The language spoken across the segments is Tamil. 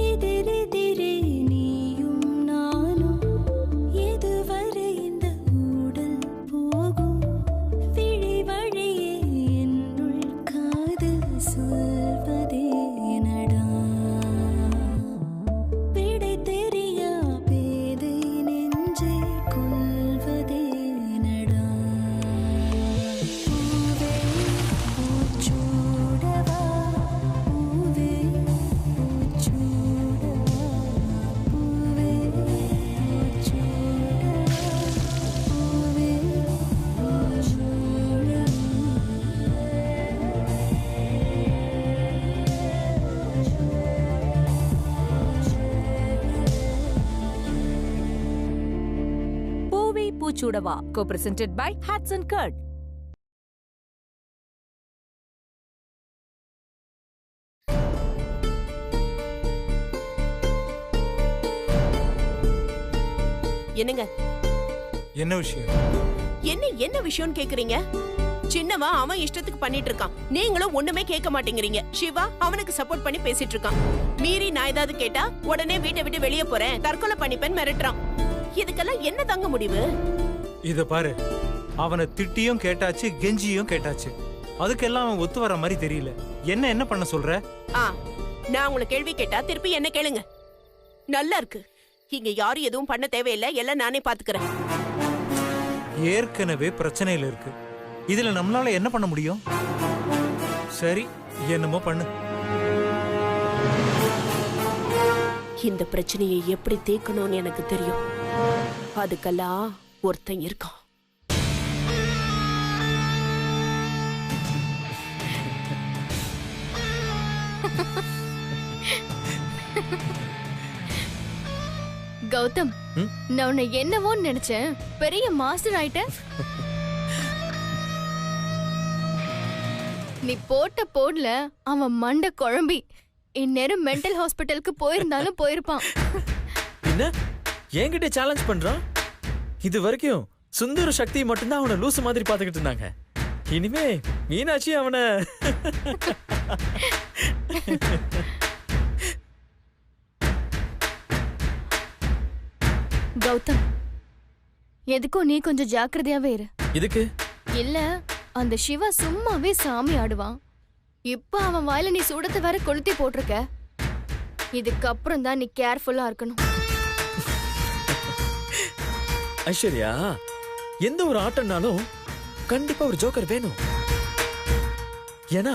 எதிரெதிரே நீயும் நானும் எதுவரை இந்த ஊடல் போகும் விழி வழியே என்னுள் காதல் சொல்வதே நடா விடை தெரியா பேதை நெஞ்சை கொள்வதே நடா பூவே பூச்சூடவா பூவே பூச்சூடவா பூவே பூச்சூடவா பூவே பூவே பூச்சூடவா co-presented by Hats and Curd. என்னங்க என்ன விஷயம்? என்ன விஷயம்னு கேக்குறீங்க? சின்னவா அவன் இஷ்டத்துக்கு பண்ணிட்டு இருக்கான், நீங்களும் ஒண்ணுமே கேட்க மாட்டேங்கிறீங்க. சிவா அவனுக்கு சப்போர்ட் பண்ணி பேசிட்டு இருக்கான். மீறி நான் ஏதாவது கேட்டா உடனே வீட்டை விட்டு வெளியே போறேன், தற்கொலை பண்ணிப்பேன் மிரட்டுறான். இதுக்கெல்லாம் என்ன தாங்க முடிவு? இத பாரு, அவனை திட்டியும் கேட்டாச்சு, கெஞ்சியும் கேட்டாச்சு. அதுக்கெல்லாம் அவன் ஒத்து வர மாதிரி தெரியல. என்ன பண்ண சொல்ற? நான் உங்களை கேள்வி கேட்டா திருப்பி என்ன கேளுங்க. நல்லா இருக்கு, இங்க யாரும் எதுவும் பண்ண தேவையில்லை, எல்லாம் நானே பாத்துக்கிறேன். ஏற்கனவே பிரச்சனையில இருக்கு, இதுல நம்மளால என்ன பண்ண முடியும்? சரி, என்னமோ பண்ணு. இந்த பிரச்சனையை எப்படி தீர்க்கணும்னு எனக்கு தெரியும். அதுக்கெல்லாம் ஒருத்தன் இருக்கான். கௌதம், நான் உன்னை என்னவோன்னு நினைச்சேன், பெரிய மாஸ்டர் ஆயிட்ட. நீ போட்ட போடல அவன் மண்டை குழம்பி இந்நேரம் மென்டல் ஹாஸ்பிட்டலுக்கு போயிருந்தாலும் போயிருப்பான். என்ன என்கிட்ட சேலஞ்ச் பண்றான்? இது வரைக்கும் சுந்தர சக்தி மட்டும்தான் அவனை லூசு மாதிரி பாத்துக்கிட்டு இருந்தாங்க. இனிமே மீனாட்சி அவனை கௌதம், எதுக்கும் நீ கொஞ்சம் ஜாக்கிரதையாவே இரு. இதுக்கு இல்ல, அந்த சிவா சும்மாவே சாமி ஆடுவான். இப்ப அவன் வாயில நீ சூடத்தை வேற கொளுத்தி போட்டிருக்க. இதுக்கப்புறம் தான் நீ கேர்ஃபுல்லா இருக்கணும். ஐஸ்வர்யா, எந்த ஒரு ஆட்டம்னாலும் கண்டிப்பா ஒரு ஜோக்கர் வேணும். ஏன்னா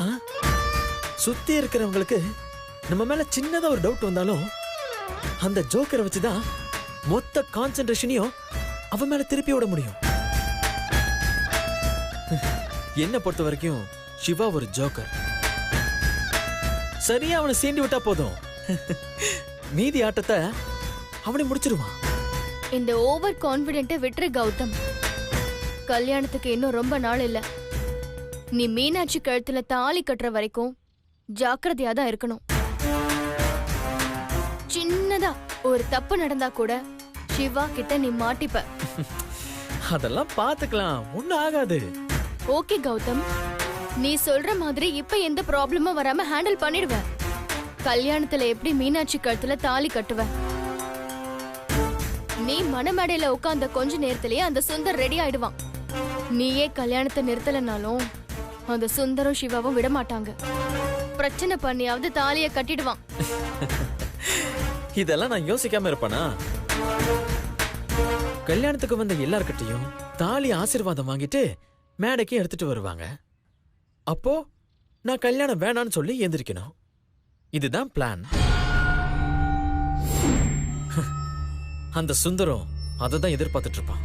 சுத்தி இருக்கிறவங்களுக்கு நம்ம மேல சின்னதா ஒரு டவுட் வந்தாலும் அந்த ஜோக்கரை வச்சுதான் மொத்த கான்சென்ட்ரேஷனையும் அவன் மேல திருப்பி விட முடியும். என்ன பொறுத்த வரைக்கும் சிவா ஒரு ஜோக்கர். சரியா அவனை சீண்டி விட்டா போதும், மீதி ஆட்டத்தை அவனை முடிச்சிருவான். இந்த ஓவர் கான்பிடென்ட்டை விட்டுரு கௌதம். கல்யாணத்துக்கு இன்னும் ரொம்ப நாள் இல்ல. நீ மீனாட்சி கழுத்துல தாலி கட்டுற வரைக்கும் ஜாக்கிரதையா தான் இருக்கணும். சின்னதா ஒரு தப்பு நடந்தா கூட சிவா கிட்ட நீ மாட்டிப்ப. அதெல்லாம் பாத்துக்கலாம், ஒண்ணும் ஆகாது. ஓகே கௌதம், நீ சொல்ற மாதிரி இப்ப எந்த ப்ராப்ளமும் வராம ஹேண்டில் பண்ணிடுவ. கல்யாணத்துல எப்படி மீனாட்சி கழுத்துல தாலி கட்டுவ? நீ மணமேடையில உட்கார்ந்த கொஞ்ச நேரத்திலேயே அந்த சுந்தர் ரெடி ஆயிடுவான். நீயே கல்யாணத்தை நிறுத்தலனாலும் அந்த சுந்தரும் சிவாவும் விட மாட்டாங்க. பிரச்சனை பண்ணியாவது தாலிய கட்டிடுவான். இதெல்லாம் நான் யோசிக்காம இருப்பானா? கல்யாணத்துக்கு வந்த எல்லார்கிட்டையும் தாலி ஆசீர்வாதம் வாங்கிட்டு மேடைக்கு எடுத்துட்டு வருவாங்க. அப்போ நான் கல்யாணம் வேணான்னு சொல்லி எந்திரிக்கணும். இதுதான் பிளான். அந்த சுந்தரம் அததான் எதிர்பார்த்துட்டு இருப்பான்.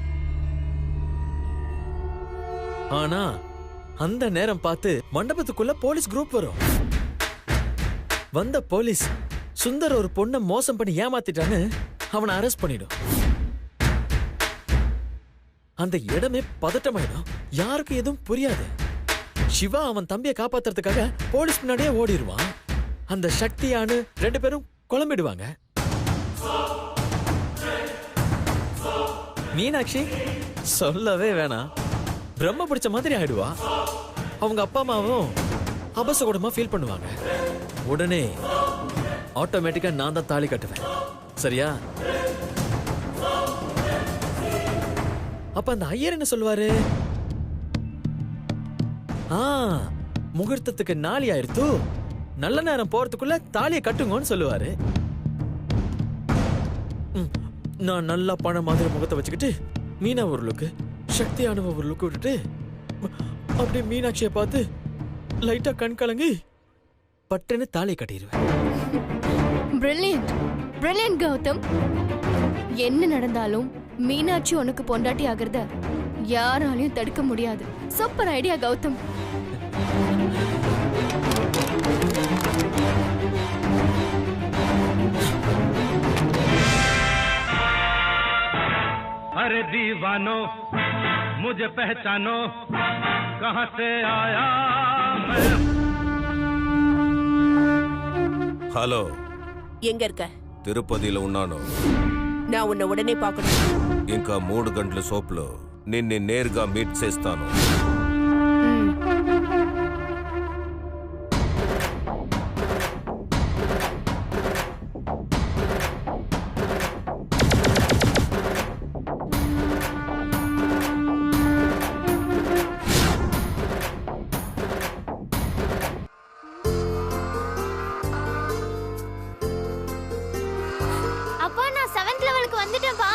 ஆனா அந்த நேரம் பார்த்து மண்டபத்துக்குள்ள போலீஸ் குரூப் வரும். வந்த போலீஸ் சுந்தர் ஒரு பொண்ணை மோசம் பண்ணி ஏமாத்திட்டான்னு அவனை அரெஸ்ட் பண்ணிடும். அந்த இடமே பதட்டமாயிடும், யாருக்கும் எதுவும் புரியாது. சிவா அவன் தம்பியை காப்பாத்துறதுக்காக போலீஸ் முன்னாடியே ஓடிடுவான். அந்த சக்தியானு ரெண்டு பேரும் குழம்பிடுவாங்க. மீனாட்சி சொல்லவே வேணாம், பிரம்ம பிடிச்ச மாதிரி ஆயிடுவா. அவங்க அப்பா அம்மாவும் அபசகுடமா ஃபீல் பண்ணுவாங்க. உடனே ஆட்டோமேட்டிக்கா நான் தான் தாலி கட்டுவேன். சரியா? அப்ப அந்த ஐயர் என்ன சொல்லுவாரு? முகூர்த்தத்துக்கு நாளி ஆயிருத்து, நல்ல நேரம் போறதுக்குள்ள தாலியை கட்டுங்கன்னு சொல்லுவாரு. நான் நல்லா பணம் மாதிரி முகத்தை வச்சுக்கிட்டு மீனா ஒரு லுக்கு, சக்தியானவ ஒரு லுக்கு விட்டுட்டு அப்படியே மீனாட்சியை பார்த்து லைட்டா கண் கலங்கி பட்டுன்னு தாலியை கட்டிடுவேன். Brilliant brilliant Gautham. என்ன நடந்தாலும் மீனாட்சி உனக்கு பொண்டாட்டி ஆகிறத யாராலையும் தடுக்க முடியாது. Super idea Gautham. अरे दीवानो मुझे पहचानो कहां से आया मैं. హలో, எங்க இருக்க? తిరుపతిలో ఉన్నాను. நான் உன்னை உடனே பார்க்கணும். ఇంకా 3 గంటల సోపులో నిన్ను నేరుగా మీట్ చేస్తాను. அப்பா நான் 7th லெவலுக்கு வந்துட்டேன்ப்பா.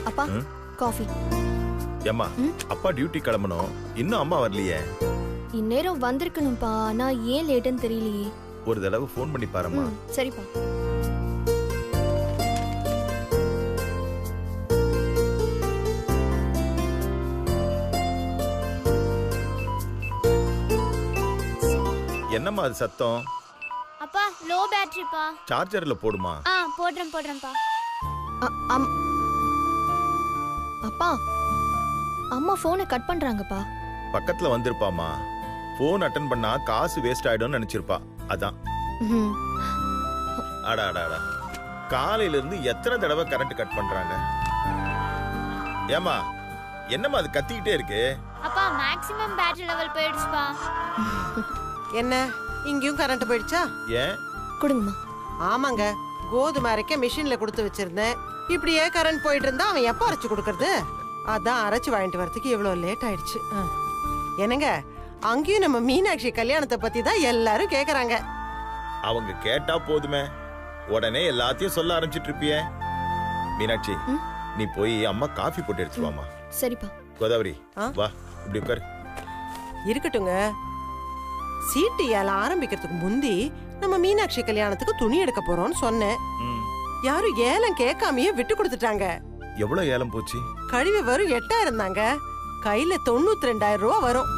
அப்பா காஃபி. ஏம்மா, அப்பா டியூட்டி கிளம்பணும், இன்னும் அம்மா வரலையே. இந்நேரம் வந்திருக்கணும்ப்பா. நான் ஏன் லேட்டுன்னு தெரியலையே. ஒரு தடவை ஃபோன் பண்ணி பாரும்மா. சரிப்பா. என்னம்மா அது சத்தம்? அப்பா லோ பேட்டரிப்பா. சார்ஜர்ல போடுமா. போடுறேன்ப்பா. அப்பா அம்மா போனை கட் பண்றாங்கப்பா. பக்கத்துல வந்திருப்பாமா. போன் அட்டன் பண்ணா காசு வேஸ்ட் ஆயிடும்னு நினைச்சிருப்பா, அதான். அடா அடா அடா, காலையில இருந்து எத்தனை தடவை கரண்ட் கட் பண்றாங்க. ஏமா, என்னம்மா அது கத்திக்கிட்டே இருக்கு? அப்பா மேக்ஸிமம் பேட்டரி லெவல் போயிடுச்சுப்பா. என்ன இங்கேயும் கரண்ட் போயிடுச்சா? ஏன்? கொடுங்கம்மா. ஆமாங்க, கோதுமை அரைக்க மிஷின்ல கொடுத்து வச்சிருந்தேன். இப்படியே கரண்ட் போயிட்டு இருந்தா அவன் எப்ப அரைச்சு கொடுக்கறது? அதான் அரைச்சு வாங்கிட்டு வரதுக்கு இவ்வளவு லேட் ஆயிடுச்சு. என்னங்க, அங்கேயும் நம்ம மீனாட்சி கல்யாணத்தை பத்தி தான் எல்லாரும் கேக்குறாங்க. அவங்க கேட்டா போதுமே, உடனே எல்லாத்தையும் சொல்ல ஆரம்பிச்சிட்டு இருப்பியே. மீனாட்சி, நீ போய் அம்மா காஃபி போட்டு எடுத்து வாமா. சரிப்பா. கோதாவரி வா, இப்படி உட்காரு. இருக்கட்டுங்க, சீட்டு ஏல ஆரம்பிக்கிறதுக்கு முந்தி நம்ம மீனாட்சி கல்யாணத்துக்கு துணி எடுக்க போறோம்னு சொன்னேன். யாரும் ஏலம் கேட்காமயே விட்டு கொடுத்துட்டாங்க. எவ்வளவு ஏலம் போச்சு? கழிவு வரும் 8,000 தாங்க. கையில 92,000 ரூபா வரும்.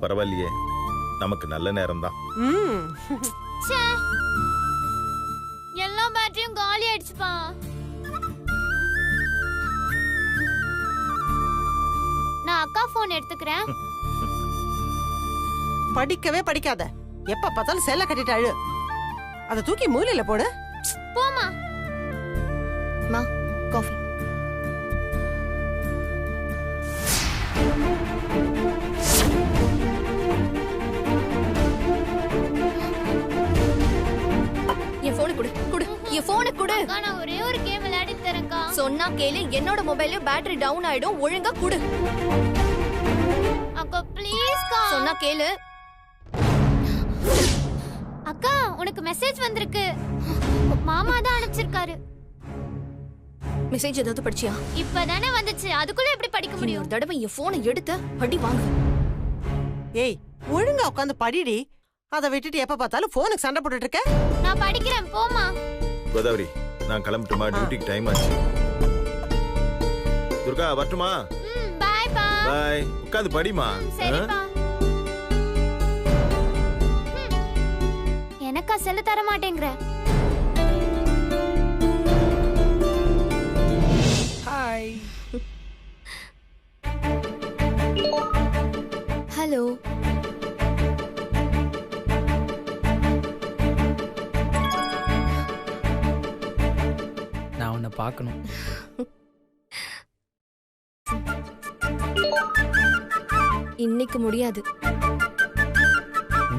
பரவாயில்லையே, நமக்கு நல்ல நேரம் தான். எல்லா பேட்டரியும் காலி ஆயிடுச்சுப்பா. நான் அக்கா போன் எடுத்துக்கிறேன். படிக்கவே படிக்காத, எப்ப பார்த்தாலும் செல்ல கட்டிட்டு அழு. அதை தூக்கி மூலையில போடு. போமா. மா காஃபி. என் போனை கொடு கொடு என் போனை கொடு. நான் ஒரே ஒரு கேம் விளையாடி தரேன்க்கா. சொன்னா கேளு, என்னோட மொபைல்ல பேட்டரி டவுன் ஆயிடும். ஒழுங்கா கொடு. அக்கா ப்ளீஸ் கா. சொன்னா கேளு. அக்கா உனக்கு மெசேஜ் வந்திருக்கு. மாமா தான் அனுப்பிச்சிருக்காரு. மெசேஜ் ஏதாவது படிச்சியா? இப்பதானே வந்துச்சு, அதுக்குள்ள எப்படி படிக்க முடியும்? ஒரு தடவை என் போனை எடுத்த அடி வாங்கு. ஏய், ஒழுங்கா உட்காந்து படிடி. அதை விட்டுட்டு எப்ப பார்த்தாலும் போனுக்கு சண்டை போட்டுட்டு இருக்க. நான் படிக்கிறேன், போமா. கோதாவரி, நான் கிளம்பட்டுமா? டியூட்டிக்கு டைம் ஆச்சு. துர்கா வரட்டுமா? பை பா. பை. உட்காந்து படிமா. சரிப்பா. எனக்கா செல்ல தர மாட்டேங்கற. ஹாய். ஹலோ. நான் உன்னை பார்க்கணும். இன்னைக்கு முடியாது.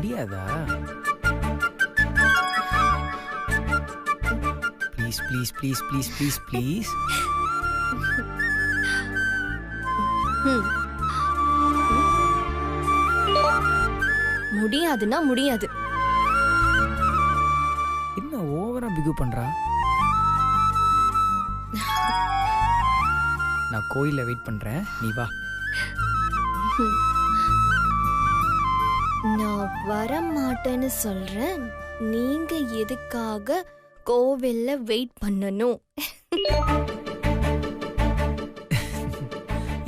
முடியாதா? Please please please please please please. முடியாதுன்னா முடியாது. என்ன ஓவரா பிகு பண்றா? நான் கோயில்ல வெயிட் பண்றேன், நீ வா. நான் வர மாட்டேன்னு சொல்றேன். நீங்க எதுக்காக கோவில்ல வெயிட் பண்ணணும்?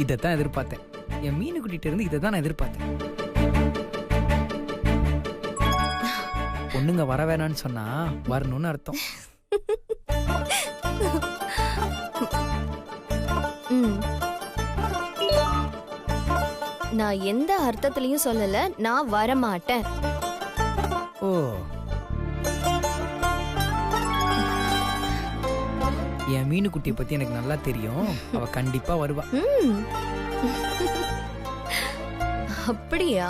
இதைத்தான் எதிர்பார்த்தேன். என் மீனு குட்டிட்ட இருந்து இதை தான் நான் எதிர்பார்த்தேன். பொண்ணுங்க வர வேணான்னு சொன்னா வரணும்னு அர்த்தம். நான் எந்த அர்த்தத்திலையும் சொல்லல, நான் வர மாட்டேன். ஓ, என் மீனு குட்டியை பத்தி எனக்கு நல்லா தெரியும். அவ கண்டிப்பா வருவா. அப்படியா?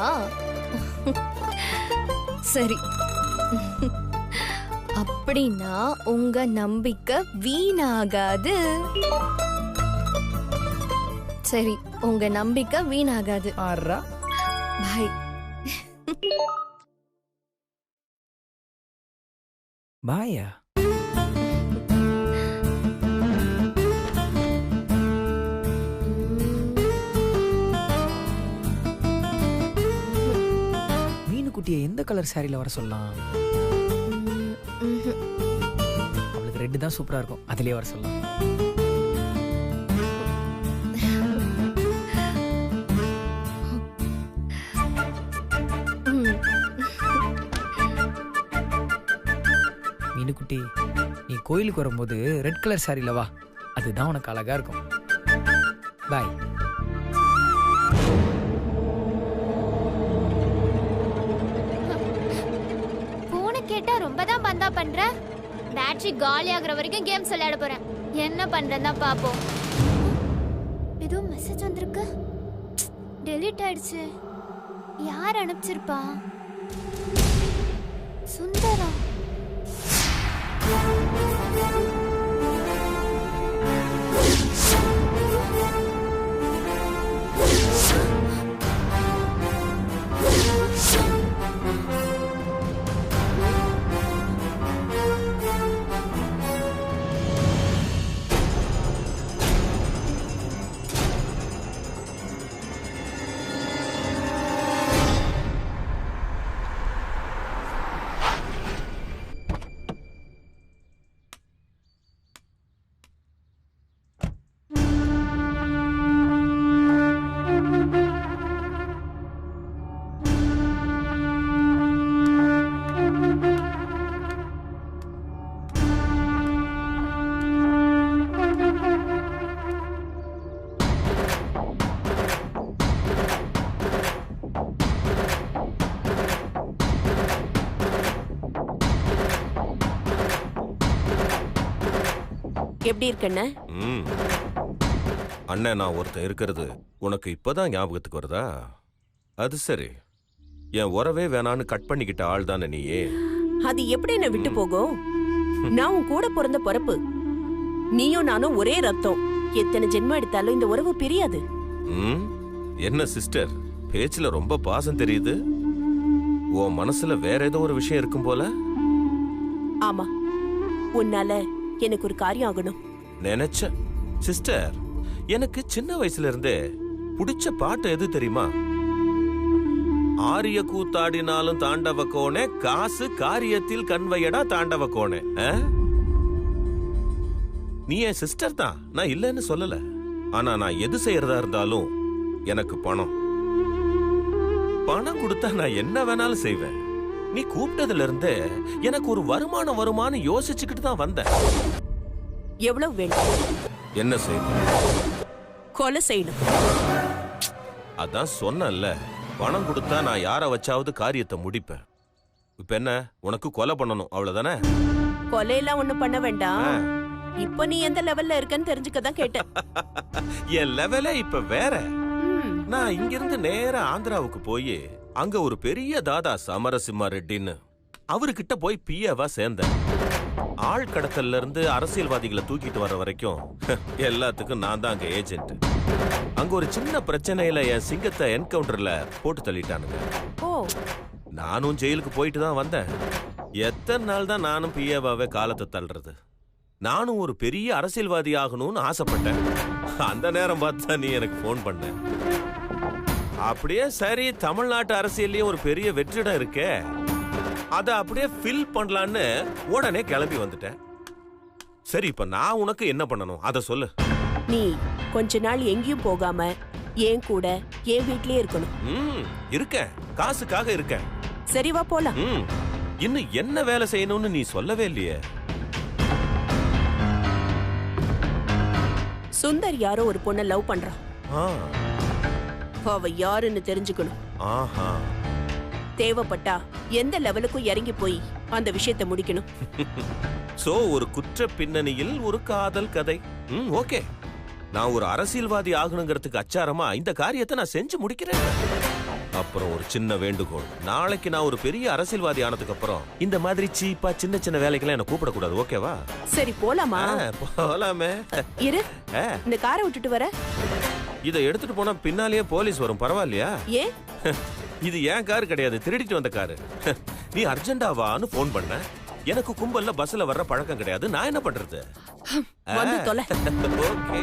சரி, அப்படின்னா உங்க நம்பிக்கை வீணாகாது. சரி, உங்க நம்பிக்கை வீணாகாது. ஆறா பாய். பாயா? மீனு குட்டியை எந்த கலர் சாரியில வர சொல்லலாம்? அவளுக்கு ரெட் தான் சூப்பரா இருக்கும், அதுலயே வர சொல்லலாம். மீனுக்குட்டி, நீ கோயிலுக்கு வரும்போது ரெட் கலர் சாரியில வா, அதுதான் உனக்கு அழகா இருக்கும். பாய். போன கேட்டா ரொம்ப தான் பந்தா பண்ற. பேட்டரி காலி ஆகுற வரைக்கும் கேம்ஸ் விளையாட போறேன். என்ன பண்றேன்னா பாப்போம். ஏதோ மெசேஜ் வந்திருக்கு. டெலீட் ஆயிடுச்சு. யார் அனுப்பிச்சிருப்பா? சுந்தரா. எப்படி இருக்கண்ண? அண்ணன் நான் ஒருத்தன் இருக்கிறது உனக்கு இப்பதான் ஞாபகத்துக்கு வருதா? அது சரி, என் உறவே வேணான்னு கட் பண்ணிக்கிட்ட ஆள் தானே நீயே. அது எப்படி என்ன விட்டு போகும்? நான் உன் கூட பிறந்த பிறப்பு. நீயும் நானும் ஒரே ரத்தம். எத்தனை ஜென்மம் எடுத்தாலும் இந்த உறவு பிரியாது. என்ன சிஸ்டர், பேச்சுல ரொம்ப பாசம் தெரியுது. உன் மனசுல வேற ஏதோ ஒரு விஷயம் இருக்கும் போல. ஆமா, உன்னால எனக்கு ஒரு காரியம் ஆகணும் நினைச்ச. சிஸ்டர், எனக்கு சின்ன வயசுல இருந்தே பிடிச்ச பாட்டு எது தெரியுமா? ஆரிய கூத்தாடினாலும் தாண்டவ கோணே, காசு காரியத்தில் கண்வையடா தாண்டவ கோணே. நீ என் சிஸ்டர் தான், நான் இல்லைன்னு சொல்லல. ஆனா நான் எது செய்யறதா இருந்தாலும் எனக்கு பணம் கொடுத்தா நான் என்ன வேணாலும் செய்வேன். நீ கூப்பிட்டதுல இருந்தே எனக்கு ஒரு வருமானம் யோசிச்சுக்கிட்டு தான் வந்தேன். எவ்வளவு வேணும்? என்ன செய்யணும்? கொலை செய்யணும். அதான் சொன்னல, பணம் கொடுத்தா நான் யார வச்சாவது காரியத்தை முடிப்பேன். இப்ப என்ன, உனக்கு கொலை பண்ணணும் அவ்வளவுதானே? கொலையெல்லாம் ஒண்ணும் பண்ண வேண்டாம். இப்ப நீ எந்த லெவல்ல இருக்கன்னு தெரிஞ்சுக்கதான் கேட்டேன். என் லெவலே இப்ப வேற. நான் இங்கிருந்து நேரா ஆந்திராவுக்கு போய் அங்க ஒரு பெரிய தாதா சமரசிம்மா ரெட்டின்னு அவர்கிட்ட போய் பிஏவா சேர்ந்தேன். ஆள் கடத்தல்ல இருந்து அரசியல்வாதிகளை தூக்கிட்டு வர வரைக்கும் எல்லாத்துக்கும் நான் தான் அங்க ஏஜென்ட். அங்க ஒரு சின்ன பிரச்சனையில என் சிங்கத்தை என்கவுண்டர்ல போட்டு தள்ளிட்டானுங்க. நானும் ஜெயிலுக்கு போயிட்டு தான் வந்தேன். எத்தனை நாள் தான் நானும் பிஏவாவே காலத்தை தள்ளுறது? நானும் ஒரு பெரிய அரசியல்வாதி ஆகணும்னு ஆசைப்பட்டேன். அந்த நேரம் பார்த்தா நீ எனக்கு போன் பண்ண. அப்படியே சரி, தமிழ்நாட்டு அரசியல்லயே ஒரு பெரிய வெற்றிடம் இருக்கே, அத அப்படியே ஃபில் பண்ணலான்னு உடனே கிளம்பி வந்துட்டேன். சரி, இப்ப நான் உனக்கு என்ன பண்ணணும் அத சொல்லு. நீ கொஞ்ச நாள் எங்கேயும் போகாம என் கூட என் வீட்லயே இருக்கணும். இருக்கேன், காசுக்காக இருக்கேன். சரி வா போலாம். இன்னும் என்ன வேலை செய்யணும்னு நீ சொல்லவே இல்லையே. சுந்தர் யாரோ ஒரு பொண்ண லவ் பண்றான். அவ யாருன்னு தெரிஞ்சுக்கணும். தேவைப்பட்டா எந்த லெவலுக்கும் இறங்கி போய் அந்த விஷயத்தை முடிக்கணும். சோ ஒரு குற்ற பின்னணியில் ஒரு காதல் கதை. ஓகே, நான் ஒரு அரசியல்வாதி ஆகணுங்கிறதுக்கு அச்சாரமா இந்த காரியத்தை நான் செஞ்சு முடிக்கிறேன். அப்புறம் ஒரு சின்ன வேண்டுகோள், நாளைக்கு நான் ஒரு பெரிய அரசியல்வாதி ஆனதுக்கு அப்புறம் இந்த மாதிரி சீப்பா சின்ன சின்ன வேலைகளை என்ன கூப்பிடக்கூடாது, ஓகேவா? சரி போலாமா? போலாமே. இரு, இந்த காரை விட்டுட்டு வர. இதை எடுத்துட்டு போனா பின்னாலேயே போலீஸ் வரும், பரவாயில்லையா? ஏன்? இது ஏன் கார் கிடையாது, திருடிட்டு வந்த காரு. நீ அர்ஜென்டாவான்னு போன் பண்ண. எனக்கு கும்பல்ல பஸ்ல வர்ற பழக்கம் கிடையாது, நான் என்ன பண்றது? வந்து தொலை. ஓகே.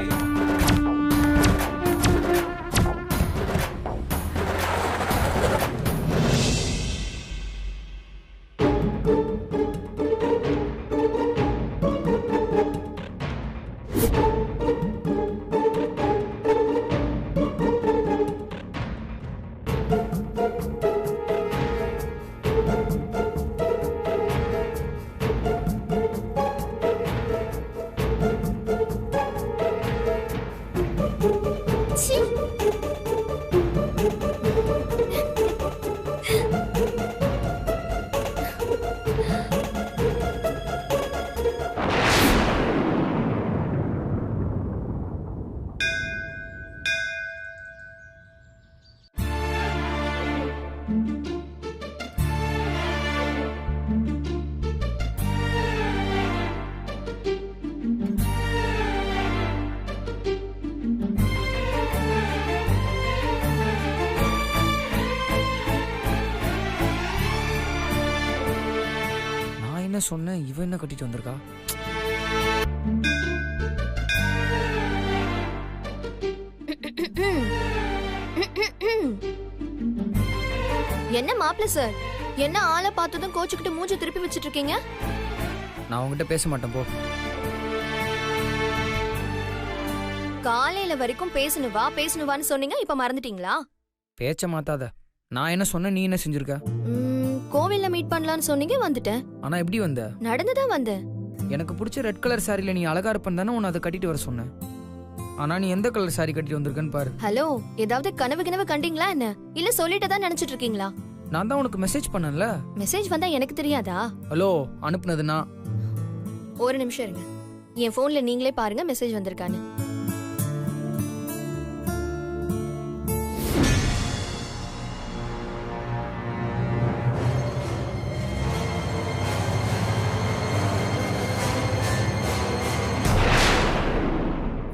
என்ன சொன்னேன், இவன் என்ன கட்டிட்டு வந்திருக்கா? என்ன மாப்பிள்ள சார், என்ன ஆளை பார்த்ததும் கோச்சுக்கிட்டு மூஞ்சி திருப்பி வச்சிட்டு இருக்கீங்க? நான் உங்ககிட்ட பேச மாட்டேன், போ. காலையில வரைக்கும் பேசணுவான்னு சொன்னீங்க, இப்ப மறந்துட்டீங்களா? பேச்ச மாத்தாத. நான் என்ன சொன்னேன், நீ என்ன செஞ்சிருக்க? கோவில்ல மீட் பண்ணலாம்னு சொன்னீங்க, வந்துட்டேன். ஆனா எப்படி வந்த? நடந்துதான் வந்தேன். எனக்கு பிடிச்ச ரெட் கலர் சாரில நீ அழகா இருப்பேன் தானே உன்னை அதை கட்டிட்டு வர சொன்னேன். ஆனா நீ எந்த கலர் சாரி கட்டிட்டு வந்திருக்கன்னு பாரு. ஹலோ, ஏதாவது கனவு கண்டீங்களா என்ன? இல்ல சொல்லிட்டு தான் நினைச்சிட்டு இருக்கீங்களா? நான் தான் உனக்கு மெசேஜ் பண்ணல. மெசேஜ் வந்தா எனக்கு தெரியாதா? ஹலோ, அனுப்புனதுனா? ஒரு நிமிஷம் இருங்க, என் போன்ல நீங்களே பாருங்க மெசேஜ் வந்திருக்கான்னு.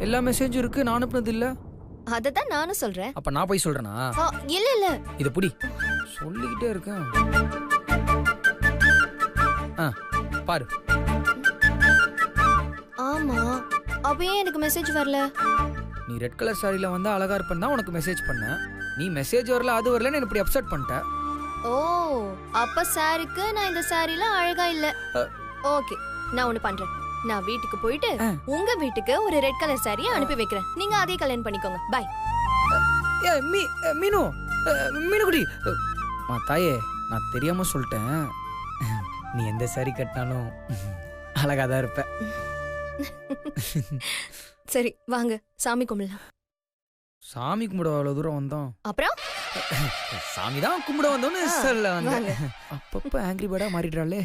எல்லா மெசேஜும் இருக்கு, நான் அனுப்புனது இல்ல. அததான் நானும் சொல்றேன். அப்ப நான் போய் சொல்றேனா? இல்ல இல்ல, இது புடி. சொல்லிக்கிட்டே இருக்கேன். பாரு. ஆமா, அப்பயே எனக்கு மெசேஜ் வரல. நீ ரெட் கலர் சாரில வந்தா அழகா இருப்பேன் தான் உனக்கு மெசேஜ் பண்ண. நீ மெசேஜ் வரல, அது வரலன்னு இப்படி அப்செட் பண்ணிட்ட. ஓ, அப்ப சாரிக்கு நான் இந்த சாரில அழகா இல்ல. ஓகே, நான் ஒண்ணு பண்றேன். நான் வீட்டுக்கு போயிட்டு உங்க வீட்டுக்கு ஒரு ரெட் கலர் சாரியை அனுப்பி வைக்கிறேன். நீங்க அதே கல்யாணம் பண்ணிக்கோங்க. பை. மீனு, மீனுக்குடி. தாயே, நான் தெரியாம சொல்லிட்டேன். நீ எந்த சாரி கட்டினாலும் அழகாதான் இருப்ப. சரி வாங்க, சாமி கும்பிடலாம். சாமி கும்பிட அவ்வளவு தூரம் வந்தோம். அப்புறம் சாமி தான் கும்பிட வந்தோன்னு சொல்ல வந்தாங்க. அப்பப்ப ஆங்கிரி பேர்டா மாறிடுறாளே.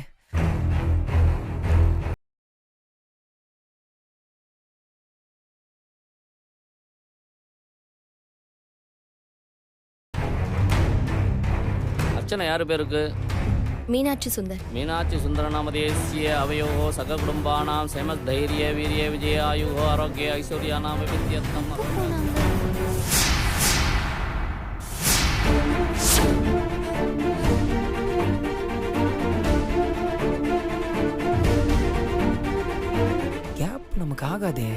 அர்ச்சனை யாரு பேருக்கு? மீனாட்சி சுந்தர். மீனாட்சி சுந்தரநாமதேசிய அவயோ சக குடும்பானாம் சேமஸ் தைரிய வீரிய விஜய ஆயுகோ ஆரோக்கிய ஐஸ்வர்யானாம் வித்யர்த்தம். கேப் நமக்கு ஆகாதே.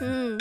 ம்.